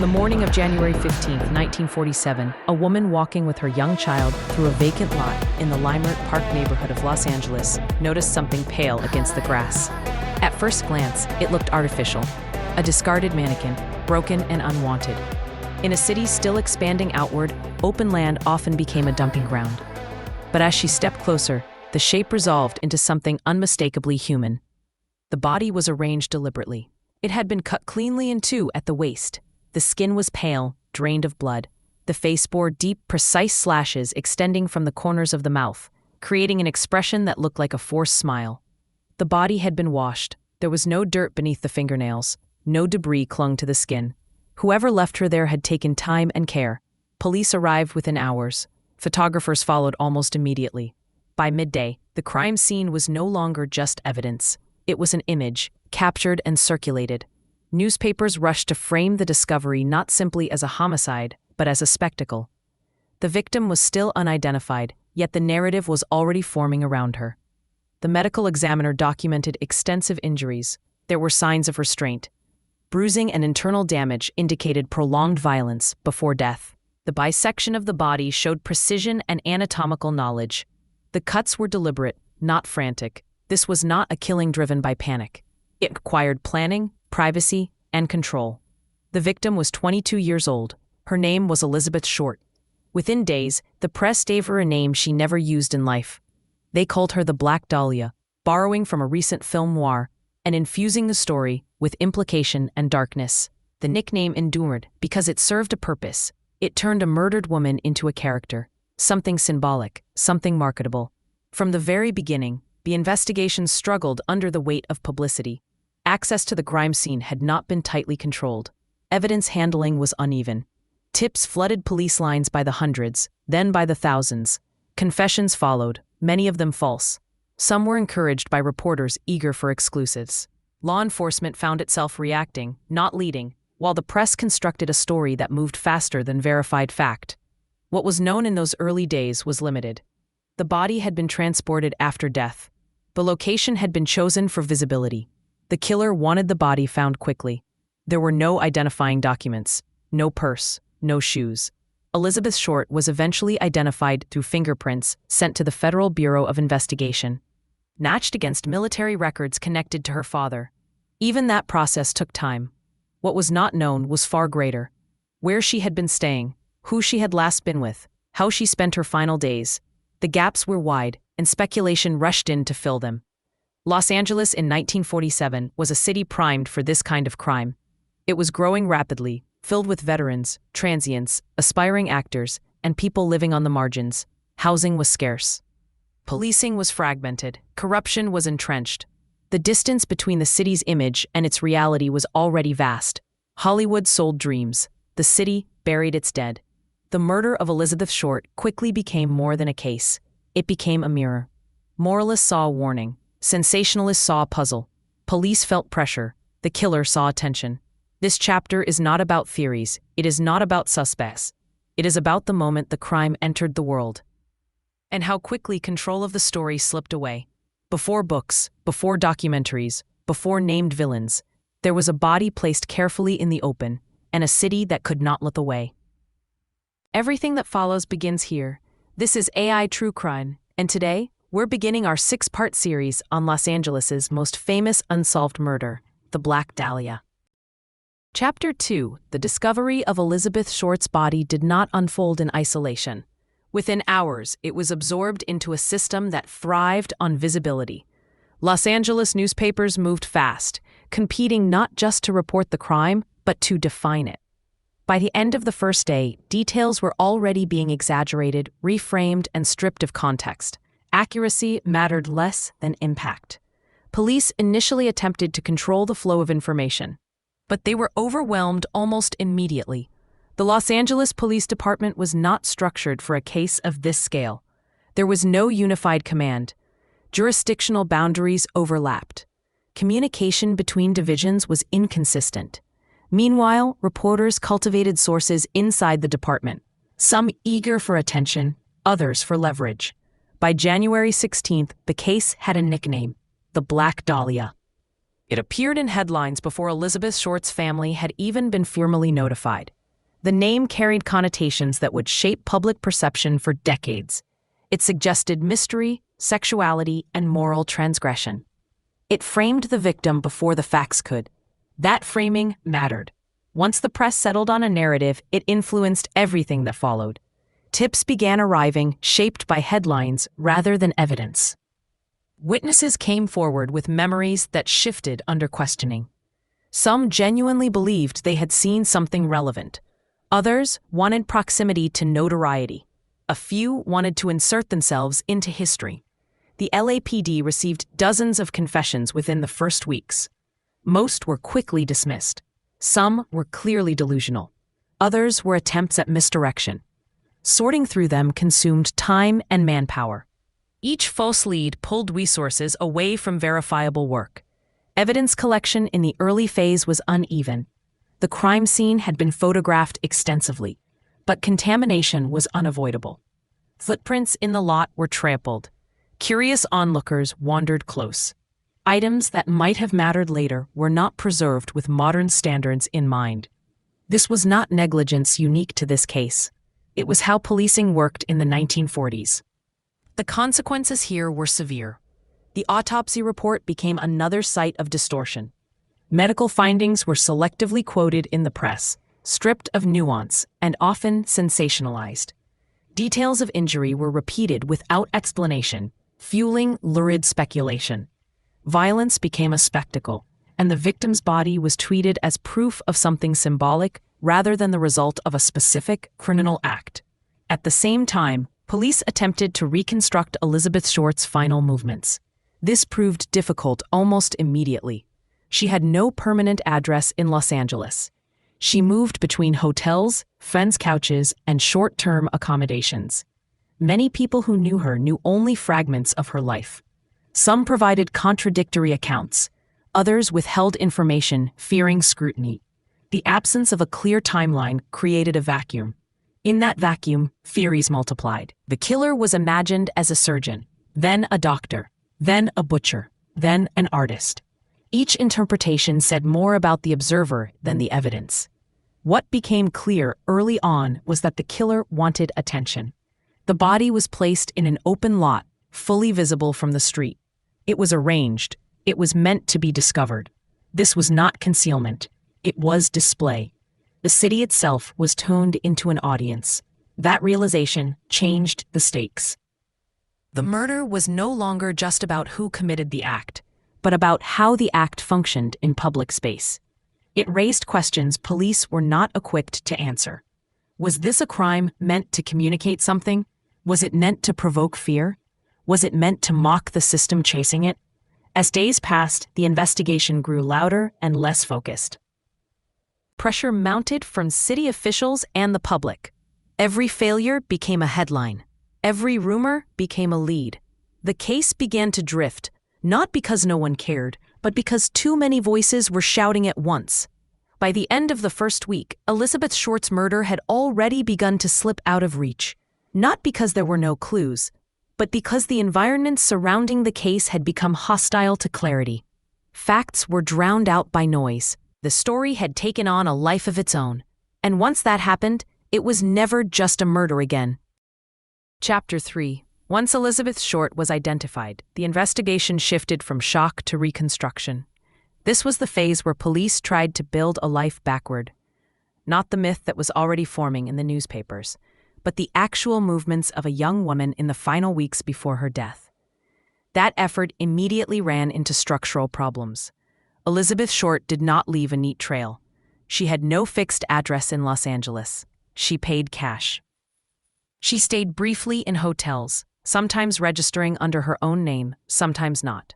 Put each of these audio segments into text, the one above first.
the morning of January 15, 1947, a woman walking with her young child through a vacant lot in the Limerick Park neighborhood of Los Angeles noticed something pale against the grass. At first glance, it looked artificial, a discarded mannequin, broken and unwanted. In a city still expanding outward, open land often became a dumping ground. But as she stepped closer, the shape resolved into something unmistakably human. The body was arranged deliberately. It had been cut cleanly in two at the waist. The skin was pale, drained of blood. The face bore deep, precise slashes extending from the corners of the mouth, creating an expression that looked like a forced smile. The body had been washed. There was no dirt beneath the fingernails. No debris clung to the skin. Whoever left her there had taken time and care. Police arrived within hours. Photographers followed almost immediately. By midday, the crime scene was no longer just evidence. It was an image, captured and circulated. Newspapers rushed to frame the discovery not simply as a homicide, but as a spectacle. The victim was still unidentified, yet the narrative was already forming around her. The medical examiner documented extensive injuries. There were signs of restraint. Bruising and internal damage indicated prolonged violence before death. The bisection of the body showed precision and anatomical knowledge. The cuts were deliberate, not frantic. This was not a killing driven by panic. It required planning, privacy, and control. The victim was 22 years old. Her name was Elizabeth Short. Within days, the press gave her a name she never used in life. They called her the Black Dahlia, borrowing from a recent film noir and infusing the story with implication and darkness. The nickname endured because it served a purpose. It turned a murdered woman into a character, something symbolic, something marketable. From the very beginning, the investigation struggled under the weight of publicity. Access to the crime scene had not been tightly controlled. Evidence handling was uneven. Tips flooded police lines by the hundreds, then by the thousands. Confessions followed, many of them false. Some were encouraged by reporters eager for exclusives. Law enforcement found itself reacting, not leading, while the press constructed a story that moved faster than verified fact. What was known in those early days was limited. The body had been transported after death. The location had been chosen for visibility. The killer wanted the body found quickly. There were no identifying documents, no purse, no shoes. Elizabeth Short was eventually identified through fingerprints sent to the Federal Bureau of Investigation, matched against military records connected to her father. Even that process took time. What was not known was far greater. Where she had been staying, who she had last been with, how she spent her final days. The gaps were wide, and speculation rushed in to fill them. Los Angeles in 1947 was a city primed for this kind of crime. It was growing rapidly, filled with veterans, transients, aspiring actors, and people living on the margins. Housing was scarce. Policing was fragmented. Corruption was entrenched. The distance between the city's image and its reality was already vast. Hollywood sold dreams. The city buried its dead. The murder of Elizabeth Short quickly became more than a case. It became a mirror. Moralists saw a warning. Sensationalists saw a puzzle. Police felt pressure. The killer saw attention. This chapter is not about theories. It is not about suspects. It is about the moment the crime entered the world. And how quickly control of the story slipped away. Before books, before documentaries, before named villains, there was a body placed carefully in the open, and a city that could not look away. Everything that follows begins here. This is AI True Crime, and today, we're beginning our 6-part series on Los Angeles's most famous unsolved murder, the Black Dahlia. Chapter 2, The Discovery of Elizabeth Short's Body did not unfold in isolation. Within hours, it was absorbed into a system that thrived on visibility. Los Angeles newspapers moved fast, competing not just to report the crime, but to define it. By the end of the first day, details were already being exaggerated, reframed, and stripped of context. Accuracy mattered less than impact. Police initially attempted to control the flow of information, but they were overwhelmed almost immediately. The Los Angeles Police Department was not structured for a case of this scale. There was no unified command. Jurisdictional boundaries overlapped. Communication between divisions was inconsistent. Meanwhile, reporters cultivated sources inside the department, some eager for attention, others for leverage. By January 16th, the case had a nickname, the Black Dahlia. It appeared in headlines before Elizabeth Short's family had even been formally notified. The name carried connotations that would shape public perception for decades. It suggested mystery, sexuality, and moral transgression. It framed the victim before the facts could. That framing mattered. Once the press settled on a narrative, it influenced everything that followed. Tips began arriving, shaped by headlines rather than evidence. Witnesses came forward with memories that shifted under questioning. Some genuinely believed they had seen something relevant. Others wanted proximity to notoriety. A few wanted to insert themselves into history. The LAPD received dozens of confessions within the first weeks. Most were quickly dismissed. Some were clearly delusional. Others were attempts at misdirection. Sorting through them consumed time and manpower. Each false lead pulled resources away from verifiable work. Evidence collection in the early phase was uneven. The crime scene had been photographed extensively, but contamination was unavoidable. Footprints in the lot were trampled. Curious onlookers wandered close. Items that might have mattered later were not preserved with modern standards in mind. This was not negligence unique to this case. It was how policing worked in the 1940s. The consequences here were severe. The autopsy report became another site of distortion. Medical findings were selectively quoted in the press, stripped of nuance, and often sensationalized. Details of injury were repeated without explanation, fueling lurid speculation. Violence became a spectacle, and the victim's body was treated as proof of something symbolic rather than the result of a specific criminal act. At the same time, police attempted to reconstruct Elizabeth Short's final movements. This proved difficult almost immediately. She had no permanent address in Los Angeles. She moved between hotels, friends' couches, and short-term accommodations. Many people who knew her knew only fragments of her life. Some provided contradictory accounts. Others withheld information, fearing scrutiny. The absence of a clear timeline created a vacuum. In that vacuum, theories multiplied. The killer was imagined as a surgeon, then a doctor, then a butcher, then an artist. Each interpretation said more about the observer than the evidence. What became clear early on was that the killer wanted attention. The body was placed in an open lot, fully visible from the street. It was arranged. It was meant to be discovered. This was not concealment. It was display. The city itself was tuned into an audience. That realization changed the stakes. The murder was no longer just about who committed the act, but about how the act functioned in public space. It raised questions police were not equipped to answer. Was this a crime meant to communicate something? Was it meant to provoke fear? Was it meant to mock the system chasing it? As days passed, the investigation grew louder and less focused. Pressure mounted from city officials and the public. Every failure became a headline. Every rumor became a lead. The case began to drift, not because no one cared, but because too many voices were shouting at once. By the end of the first week, Elizabeth Short's murder had already begun to slip out of reach, not because there were no clues, but because the environment surrounding the case had become hostile to clarity. Facts were drowned out by noise. The story had taken on a life of its own. And once that happened, it was never just a murder again. Chapter 3. Once Elizabeth Short was identified, the investigation shifted from shock to reconstruction. This was the phase where police tried to build a life backward. Not the myth that was already forming in the newspapers, but the actual movements of a young woman in the final weeks before her death. That effort immediately ran into structural problems. Elizabeth Short did not leave a neat trail. She had no fixed address in Los Angeles. She paid cash. She stayed briefly in hotels, sometimes registering under her own name, sometimes not.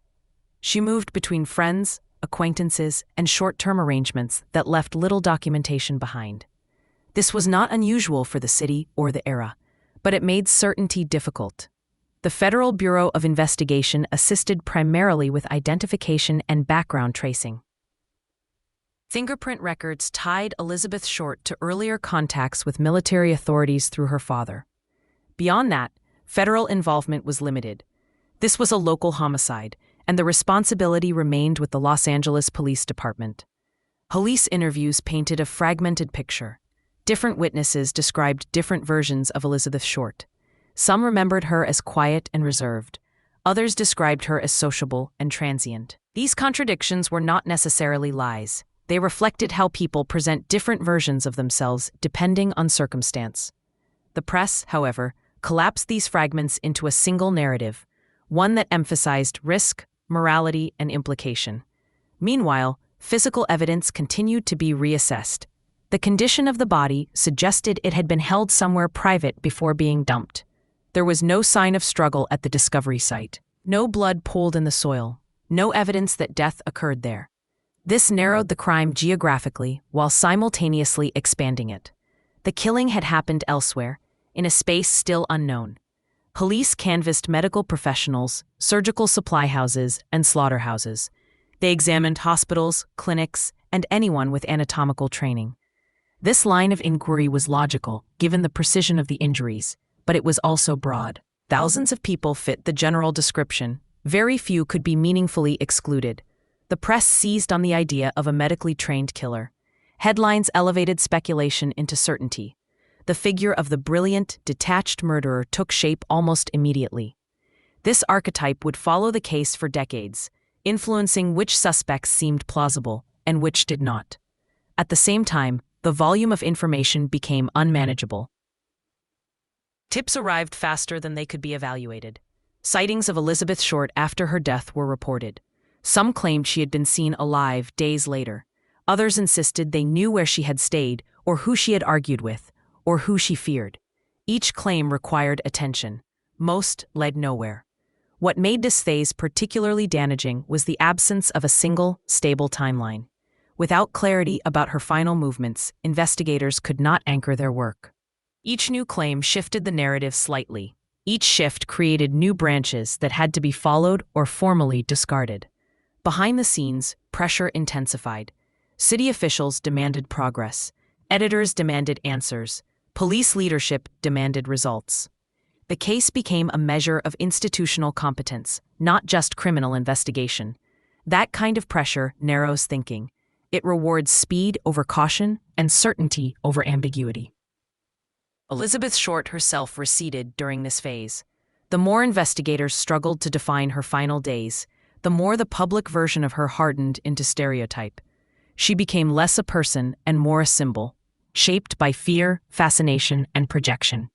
She moved between friends, acquaintances, and short-term arrangements that left little documentation behind. This was not unusual for the city or the era, but it made certainty difficult. The Federal Bureau of Investigation assisted primarily with identification and background tracing. Fingerprint records tied Elizabeth Short to earlier contacts with military authorities through her father. Beyond that, federal involvement was limited. This was a local homicide, and the responsibility remained with the Los Angeles Police Department. Police interviews painted a fragmented picture. Different witnesses described different versions of Elizabeth Short. Some remembered her as quiet and reserved. Others described her as sociable and transient. These contradictions were not necessarily lies. They reflected how people present different versions of themselves depending on circumstance. The press, however, collapsed these fragments into a single narrative, one that emphasized risk, morality, and implication. Meanwhile, physical evidence continued to be reassessed. The condition of the body suggested it had been held somewhere private before being dumped. There was no sign of struggle at the discovery site. No blood pooled in the soil. No evidence that death occurred there. This narrowed the crime geographically while simultaneously expanding it. The killing had happened elsewhere, in a space still unknown. Police canvassed medical professionals, surgical supply houses, and slaughterhouses. They examined hospitals, clinics, and anyone with anatomical training. This line of inquiry was logical, given the precision of the injuries, but it was also broad. Thousands of people fit the general description. Very few could be meaningfully excluded. The press seized on the idea of a medically trained killer. Headlines elevated speculation into certainty. The figure of the brilliant, detached murderer took shape almost immediately. This archetype would follow the case for decades, influencing which suspects seemed plausible and which did not. At the same time, the volume of information became unmanageable. Tips arrived faster than they could be evaluated. Sightings of Elizabeth Short after her death were reported. Some claimed she had been seen alive days later. Others insisted they knew where she had stayed, or who she had argued with, or who she feared. Each claim required attention. Most led nowhere. What made this phase particularly damaging was the absence of a single, stable timeline. Without clarity about her final movements, investigators could not anchor their work. Each new claim shifted the narrative slightly. Each shift created new branches that had to be followed or formally discarded. Behind the scenes, pressure intensified. City officials demanded progress. Editors demanded answers. Police leadership demanded results. The case became a measure of institutional competence, not just criminal investigation. That kind of pressure narrows thinking. It rewards speed over caution and certainty over ambiguity. Elizabeth Short herself receded during this phase. The more investigators struggled to define her final days, the more the public version of her hardened into stereotype. She became less a person and more a symbol, shaped by fear, fascination, and projection.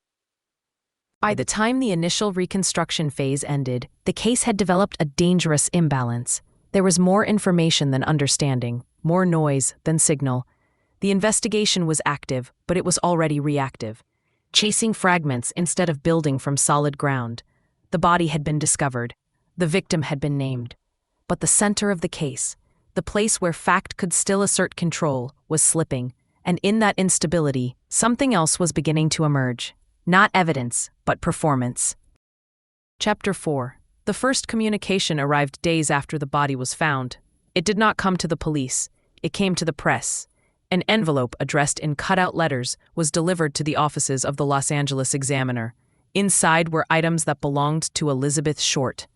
By the time the initial reconstruction phase ended, the case had developed a dangerous imbalance. There was more information than understanding, more noise than signal. The investigation was active, but it was already reactive, chasing fragments instead of building from solid ground. The body had been discovered. The victim had been named. But the center of the case, the place where fact could still assert control, was slipping, and in that instability, something else was beginning to emerge. Not evidence, but performance. Chapter 4. The first communication arrived days after the body was found. It did not come to the police. It came to the press. An envelope addressed in cutout letters was delivered to the offices of the Los Angeles Examiner. Inside were items that belonged to Elizabeth Short: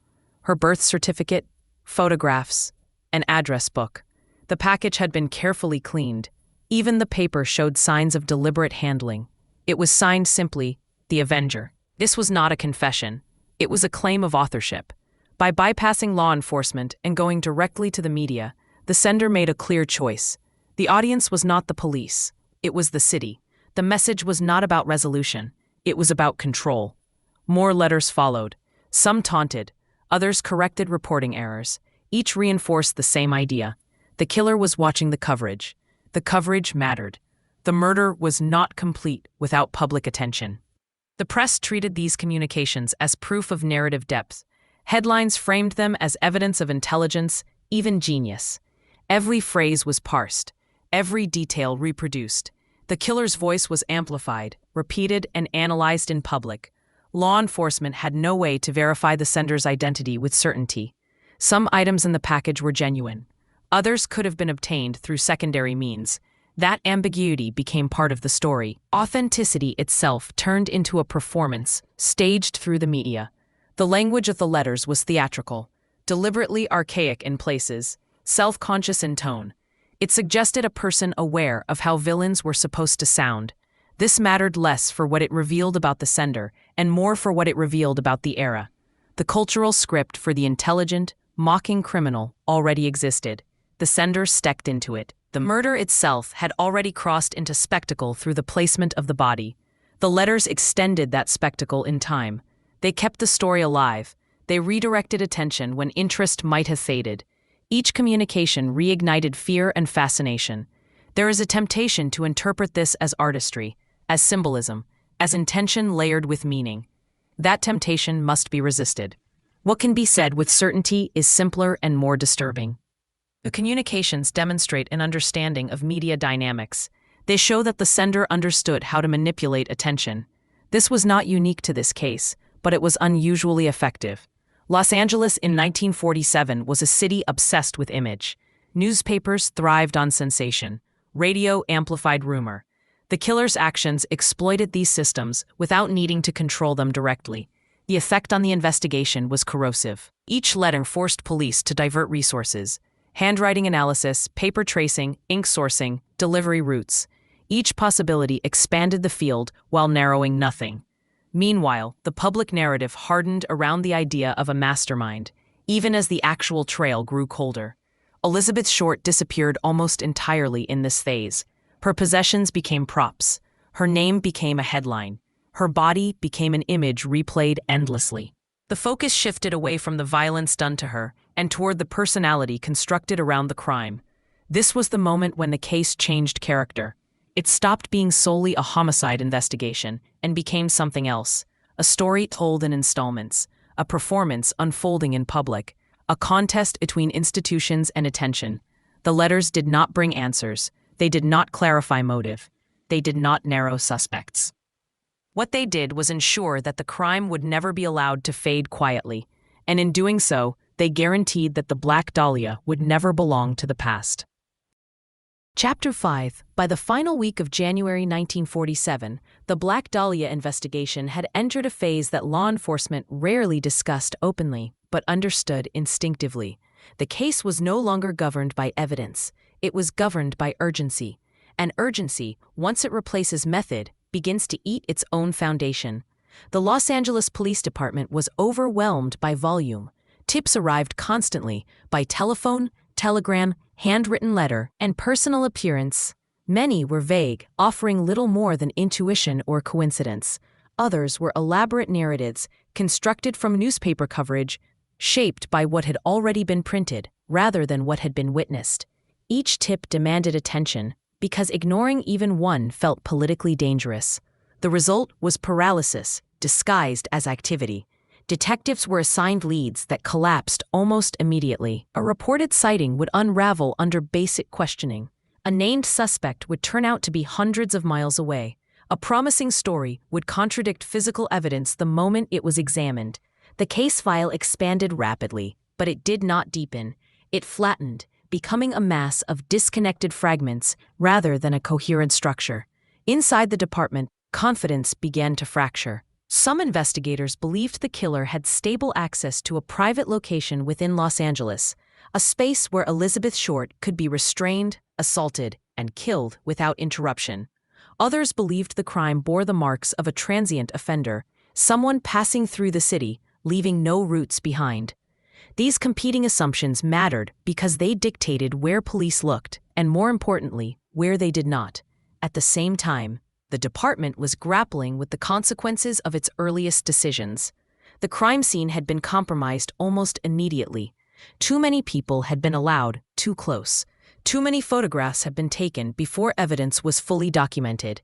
her birth certificate, photographs, an address book. The package had been carefully cleaned. Even the paper showed signs of deliberate handling. It was signed simply, "The Avenger." This was not a confession. It was a claim of authorship. By bypassing law enforcement and going directly to the media, the sender made a clear choice. The audience was not the police. It was the city. The message was not about resolution. It was about control. More letters followed. Some taunted. Others corrected reporting errors. Each reinforced the same idea. The killer was watching the coverage. The coverage mattered. The murder was not complete without public attention. The press treated these communications as proof of narrative depth. Headlines framed them as evidence of intelligence, even genius. Every phrase was parsed. Every detail reproduced. The killer's voice was amplified, repeated, and analyzed in public. Law enforcement had no way to verify the sender's identity with certainty. Some items in the package were genuine. Others could have been obtained through secondary means. That ambiguity became part of the story. Authenticity itself turned into a performance, staged through the media. The language of the letters was theatrical, deliberately archaic in places, self-conscious in tone. It suggested a person aware of how villains were supposed to sound. This mattered less for what it revealed about the sender and more for what it revealed about the era. The cultural script for the intelligent, mocking criminal already existed. The sender stepped into it. The murder itself had already crossed into spectacle through the placement of the body. The letters extended that spectacle in time. They kept the story alive. They redirected attention when interest might have faded. Each communication reignited fear and fascination. There is a temptation to interpret this as artistry, as symbolism, as intention layered with meaning. That temptation must be resisted. What can be said with certainty is simpler and more disturbing. The communications demonstrate an understanding of media dynamics. They show that the sender understood how to manipulate attention. This was not unique to this case, but it was unusually effective. Los Angeles in 1947 was a city obsessed with image. Newspapers thrived on sensation. Radio amplified rumor. The killer's actions exploited these systems without needing to control them directly. The effect on the investigation was corrosive. Each letter forced police to divert resources: handwriting analysis, paper tracing, ink sourcing, delivery routes. Each possibility expanded the field while narrowing nothing. Meanwhile, the public narrative hardened around the idea of a mastermind, even as the actual trail grew colder. Elizabeth Short disappeared almost entirely in this phase. Her possessions became props. Her name became a headline. Her body became an image replayed endlessly. The focus shifted away from the violence done to her and toward the personality constructed around the crime. This was the moment when the case changed character. It stopped being solely a homicide investigation and became something else: a story told in installments, a performance unfolding in public, a contest between institutions and attention. The letters did not bring answers. They did not clarify motive. They did not narrow suspects. What they did was ensure that the crime would never be allowed to fade quietly, and in doing so, they guaranteed that the Black Dahlia would never belong to the past. Chapter 5. By the final week of January 1947, the Black Dahlia investigation had entered a phase that law enforcement rarely discussed openly, but understood instinctively. The case was no longer governed by evidence. It was governed by urgency. And urgency, once it replaces method, begins to eat its own foundation. The Los Angeles Police Department was overwhelmed by volume. Tips arrived constantly, by telephone, telegram, handwritten letter, and personal appearance. Many were vague, offering little more than intuition or coincidence. Others were elaborate narratives, constructed from newspaper coverage, shaped by what had already been printed, rather than what had been witnessed. Each tip demanded attention, because ignoring even one felt politically dangerous. The result was paralysis, disguised as activity. Detectives were assigned leads that collapsed almost immediately. A reported sighting would unravel under basic questioning. A named suspect would turn out to be hundreds of miles away. A promising story would contradict physical evidence the moment it was examined. The case file expanded rapidly, but it did not deepen. It flattened, becoming a mass of disconnected fragments rather than a coherent structure. Inside the department, confidence began to fracture. Some investigators believed the killer had stable access to a private location within Los Angeles, a space where Elizabeth Short could be restrained, assaulted, and killed without interruption. Others believed the crime bore the marks of a transient offender, someone passing through the city, leaving no roots behind. These competing assumptions mattered because they dictated where police looked, and more importantly, where they did not. At the same time, the department was grappling with the consequences of its earliest decisions. The crime scene had been compromised almost immediately. Too many people had been allowed too close. Too many photographs had been taken before evidence was fully documented.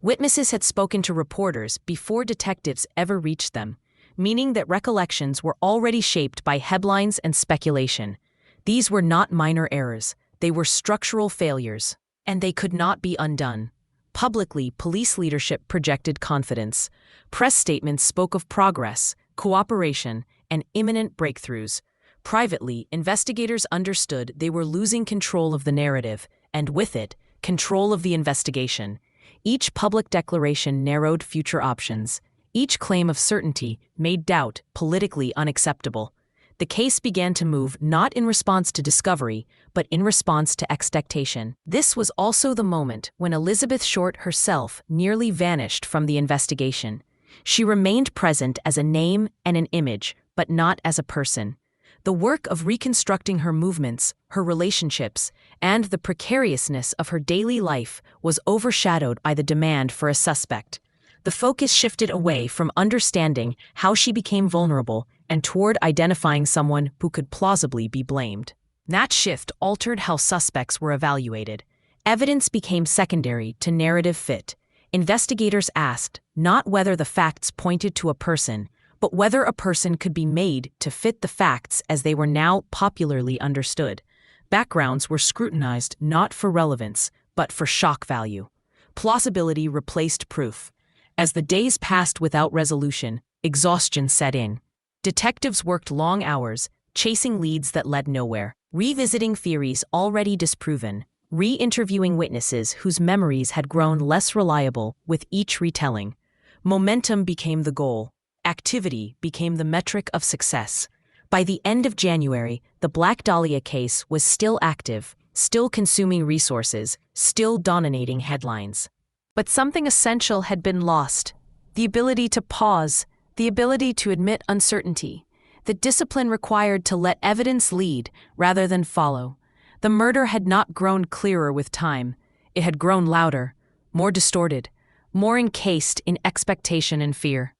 Witnesses had spoken to reporters before detectives ever reached them, meaning that recollections were already shaped by headlines and speculation. These were not minor errors. They were structural failures, and they could not be undone. Publicly, police leadership projected confidence. Press statements spoke of progress, cooperation, and imminent breakthroughs. Privately, investigators understood they were losing control of the narrative, and with it, control of the investigation. Each public declaration narrowed future options. Each claim of certainty made doubt politically unacceptable. The case began to move not in response to discovery, but in response to expectation. This was also the moment when Elizabeth Short herself nearly vanished from the investigation. She remained present as a name and an image, but not as a person. The work of reconstructing her movements, her relationships, and the precariousness of her daily life was overshadowed by the demand for a suspect. The focus shifted away from understanding how she became vulnerable and toward identifying someone who could plausibly be blamed. That shift altered how suspects were evaluated. Evidence became secondary to narrative fit. Investigators asked not whether the facts pointed to a person, but whether a person could be made to fit the facts as they were now popularly understood. Backgrounds were scrutinized not for relevance, but for shock value. Plausibility replaced proof. As the days passed without resolution, exhaustion set in. Detectives worked long hours, chasing leads that led nowhere, revisiting theories already disproven, re-interviewing witnesses whose memories had grown less reliable with each retelling. Momentum became the goal. Activity became the metric of success. By the end of January, the Black Dahlia case was still active, still consuming resources, still dominating headlines. But something essential had been lost. The ability to pause, the ability to admit uncertainty, the discipline required to let evidence lead rather than follow. The murder had not grown clearer with time. It had grown louder, more distorted, more encased in expectation and fear.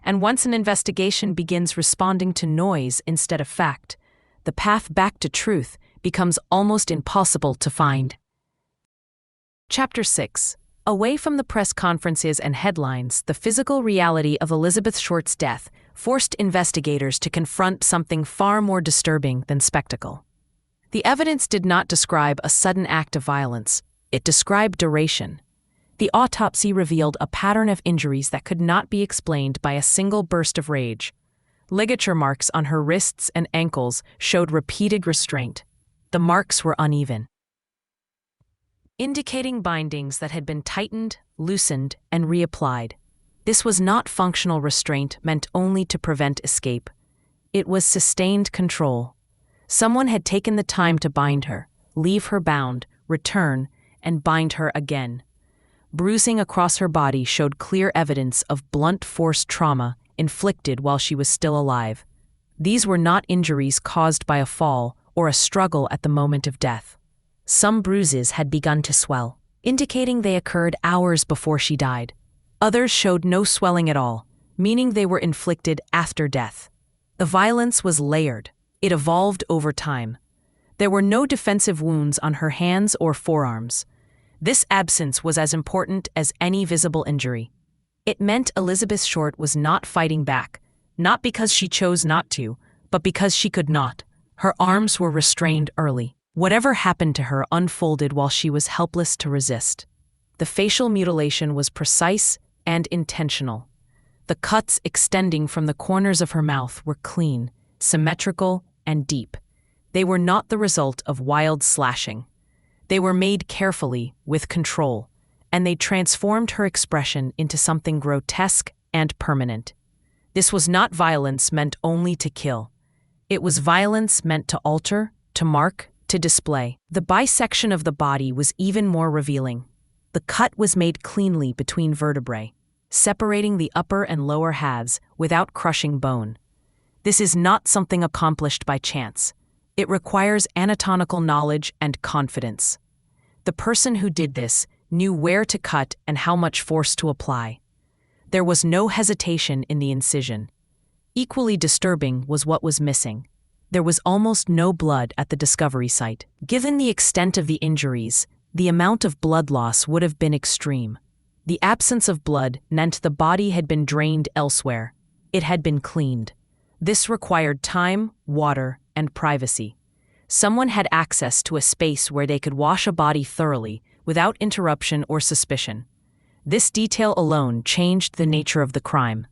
And once an investigation begins responding to noise instead of fact, the path back to truth becomes almost impossible to find. Chapter 6. Away from the press conferences and headlines, the physical reality of Elizabeth Short's death forced investigators to confront something far more disturbing than spectacle. The evidence did not describe a sudden act of violence, it described duration. The autopsy revealed a pattern of injuries that could not be explained by a single burst of rage. Ligature marks on her wrists and ankles showed repeated restraint. The marks were uneven, indicating bindings that had been tightened, loosened, and reapplied. This was not functional restraint meant only to prevent escape. It was sustained control. Someone had taken the time to bind her, leave her bound, return, and bind her again. Bruising across her body showed clear evidence of blunt force trauma inflicted while she was still alive. These were not injuries caused by a fall or a struggle at the moment of death. Some bruises had begun to swell, indicating they occurred hours before she died. Others showed no swelling at all, meaning they were inflicted after death. The violence was layered. It evolved over time. There were no defensive wounds on her hands or forearms. This absence was as important as any visible injury. It meant Elizabeth Short was not fighting back, not because she chose not to, but because she could not. Her arms were restrained early. Whatever happened to her unfolded while she was helpless to resist. The facial mutilation was precise and intentional. The cuts extending from the corners of her mouth were clean, symmetrical, and deep. They were not the result of wild slashing. They were made carefully, with control, and they transformed her expression into something grotesque and permanent. This was not violence meant only to kill. It was violence meant to alter, to mark, to display. The bisection of the body was even more revealing. The cut was made cleanly between vertebrae, separating the upper and lower halves without crushing bone. This is not something accomplished by chance. It requires anatomical knowledge and confidence. The person who did this knew where to cut and how much force to apply. There was no hesitation in the incision. Equally disturbing was what was missing. There was almost no blood at the discovery site. Given the extent of the injuries, the amount of blood loss would have been extreme. The absence of blood meant the body had been drained elsewhere. It had been cleaned. This required time, water, and privacy. Someone had access to a space where they could wash a body thoroughly, without interruption or suspicion. This detail alone changed the nature of the crime.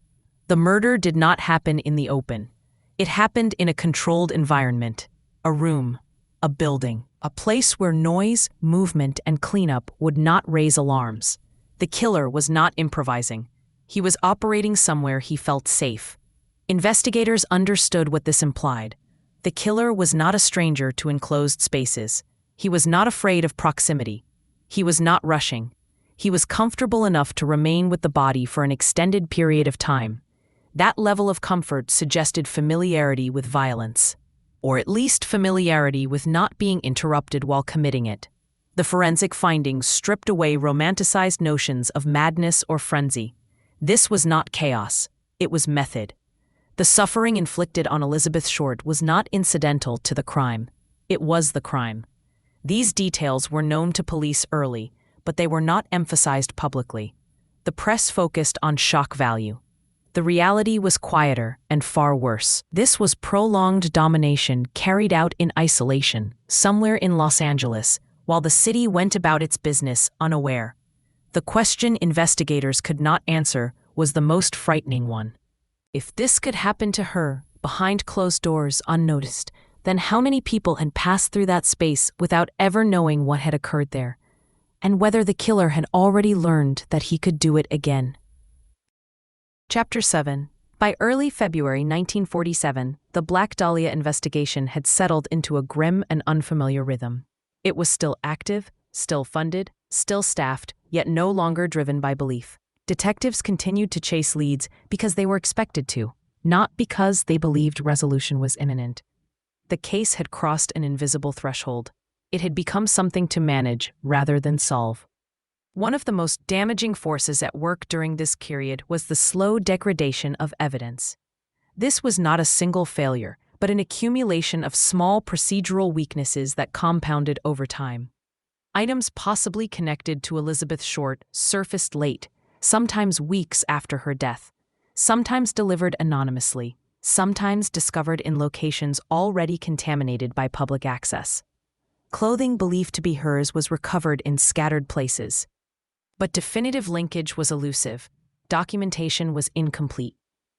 The murder did not happen in the open. It happened in a controlled environment, a room, a building, a place where noise, movement, and cleanup would not raise alarms. The killer was not improvising. He was operating somewhere he felt safe. Investigators understood what this implied. The killer was not a stranger to enclosed spaces. He was not afraid of proximity. He was not rushing. He was comfortable enough to remain with the body for an extended period of time. That level of comfort suggested familiarity with violence, or at least familiarity with not being interrupted while committing it. The forensic findings stripped away romanticized notions of madness or frenzy. This was not chaos. It was method. The suffering inflicted on Elizabeth Short was not incidental to the crime. It was the crime. These details were known to police early, but they were not emphasized publicly. The press focused on shock value. The reality was quieter and far worse. This was prolonged domination carried out in isolation, somewhere in Los Angeles, while the city went about its business unaware. The question investigators could not answer was the most frightening one. If this could happen to her, behind closed doors, unnoticed, then how many people had passed through that space without ever knowing what had occurred there, and whether the killer had already learned that he could do it again. Chapter 7. By early February 1947, the Black Dahlia investigation had settled into a grim and unfamiliar rhythm. It was still active, still funded, still staffed, yet no longer driven by belief. Detectives continued to chase leads because they were expected to, not because they believed resolution was imminent. The case had crossed an invisible threshold. It had become something to manage rather than solve. One of the most damaging forces at work during this period was the slow degradation of evidence. This was not a single failure, but an accumulation of small procedural weaknesses that compounded over time. Items possibly connected to Elizabeth Short surfaced late, sometimes weeks after her death, sometimes delivered anonymously, sometimes discovered in locations already contaminated by public access. Clothing believed to be hers was recovered in scattered places. But definitive linkage was elusive, documentation was incomplete,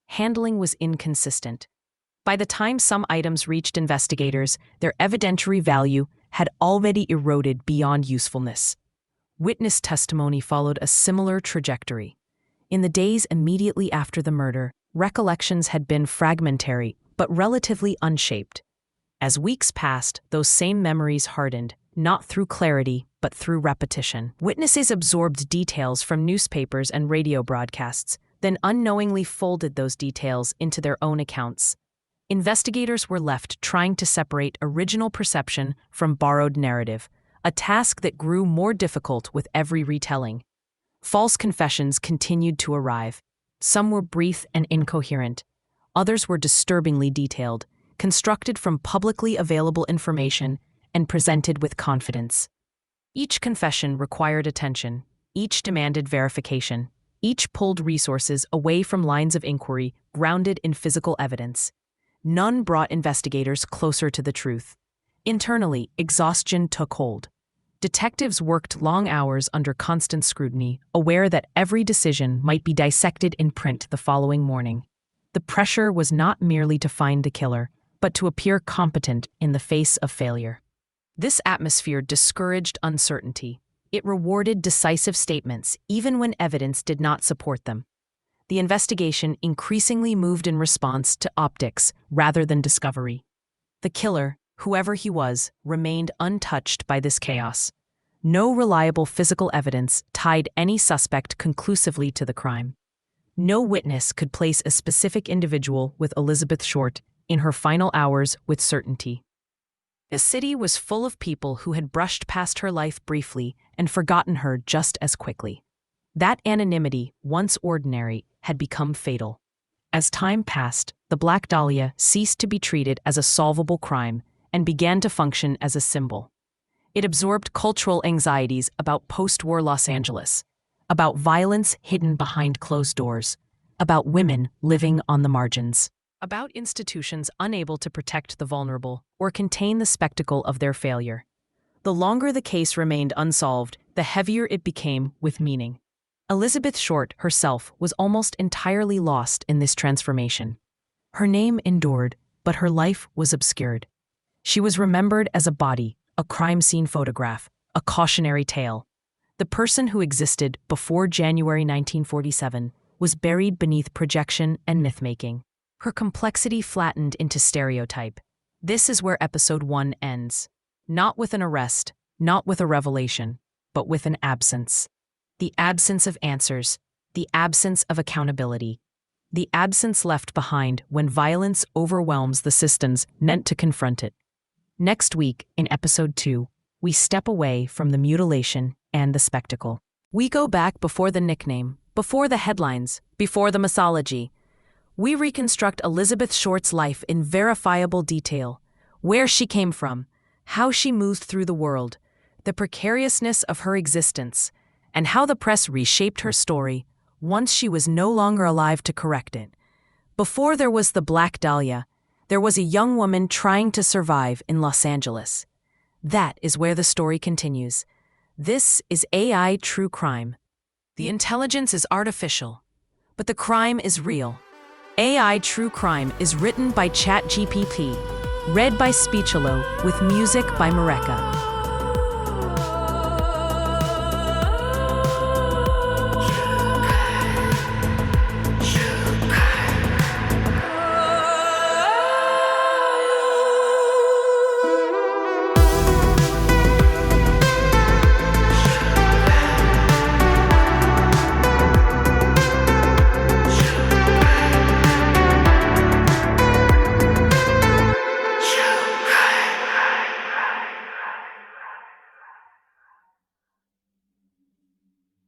handling was inconsistent. By the time some items reached investigators, their evidentiary value had already eroded beyond usefulness. Witness testimony followed a similar trajectory. In the days immediately after the murder, recollections had been fragmentary but relatively unshaped. As weeks passed, those same memories hardened, not through clarity but through repetition. Witnesses absorbed details from newspapers and radio broadcasts, then unknowingly folded those details into their own accounts. Investigators were left trying to separate original perception from borrowed narrative, a task that grew more difficult with every retelling. False confessions continued to arrive. Some were brief and incoherent. Others were disturbingly detailed, constructed from publicly available information and presented with confidence. Each confession required attention. Each demanded verification. Each pulled resources away from lines of inquiry grounded in physical evidence. None brought investigators closer to the truth. Internally, exhaustion took hold. Detectives worked long hours under constant scrutiny, aware that every decision might be dissected in print the following morning. The pressure was not merely to find the killer, but to appear competent in the face of failure. This atmosphere discouraged uncertainty. It rewarded decisive statements, even when evidence did not support them. The investigation increasingly moved in response to optics rather than discovery. The killer, whoever he was, remained untouched by this chaos. No reliable physical evidence tied any suspect conclusively to the crime. No witness could place a specific individual with Elizabeth Short in her final hours with certainty. The city was full of people who had brushed past her life briefly and forgotten her just as quickly. That anonymity, once ordinary, had become fatal. As time passed, the Black Dahlia ceased to be treated as a solvable crime and began to function as a symbol. It absorbed cultural anxieties about post-war Los Angeles, about violence hidden behind closed doors, about women living on the margins, about institutions unable to protect the vulnerable or contain the spectacle of their failure. The longer the case remained unsolved, the heavier it became with meaning. Elizabeth Short herself was almost entirely lost in this transformation. Her name endured, but her life was obscured. She was remembered as a body, a crime scene photograph, a cautionary tale. The person who existed before January 1947 was buried beneath projection and myth-making. her complexity flattened into stereotype. This is where episode 1 ends. Not with an arrest, not with a revelation, but with an absence. The absence of answers, the absence of accountability, the absence left behind when violence overwhelms the systems meant to confront it. Next week, in episode 2, we step away from the mutilation and the spectacle. We go back before the nickname, before the headlines, before the mythology. We reconstruct Elizabeth Short's life in verifiable detail, where she came from, how she moved through the world, the precariousness of her existence, and how the press reshaped her story once she was no longer alive to correct it. Before there was the Black Dahlia, there was a young woman trying to survive in Los Angeles. That is where the story continues. This is AI True Crime. The intelligence is artificial, but the crime is real. AI True Crime is written by ChatGPT, read by Speechalo, with music by Mareka.